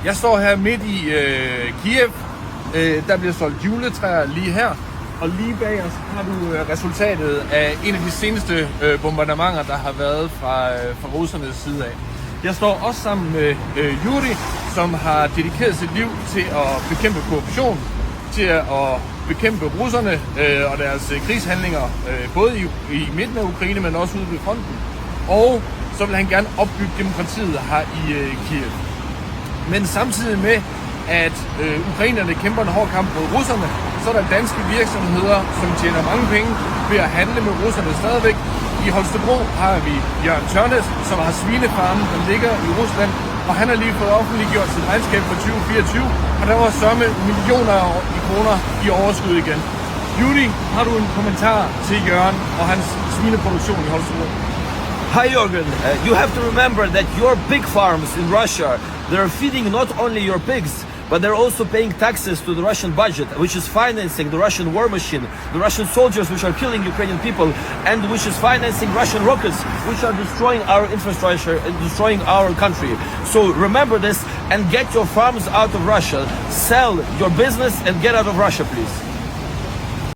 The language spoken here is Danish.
Jeg står her midt i Kiev. Der bliver solgt juletræer lige her. Og lige bag os har du resultatet af en af de seneste bombardementer, der har været fra russernes side af. Jeg står også sammen med Yuri, som har dedikeret sit liv til at bekæmpe korruption, til at bekæmpe russerne og deres krigshandlinger, både i midten af Ukraine, men også ude ved fronten. Og så vil han gerne opbygge demokratiet her i Kiev. Men samtidig med, at ukrainerne kæmper en hård kamp mod russerne, så er der danske virksomheder, som tjener mange penge ved at handle med russerne stadigvæk. I Holstebro har vi Jørgen Tørnes, som har svinefarmen, der ligger i Rusland, og han har lige fået offentliggjort sit regnskab for 2024, og der var sørme millioner i kroner i overskud igen. Judy, har du en kommentar til Jørgen og hans svineproduktion i Holstebro? Hi Jürgen, you have to remember that your pig farms in Russia, they're feeding not only your pigs, but they're also paying taxes to the Russian budget, which is financing the Russian war machine, the Russian soldiers which are killing Ukrainian people, and which is financing Russian rockets, which are destroying our infrastructure and destroying our country. So remember this and get your farms out of Russia. Sell your business and get out of Russia, please.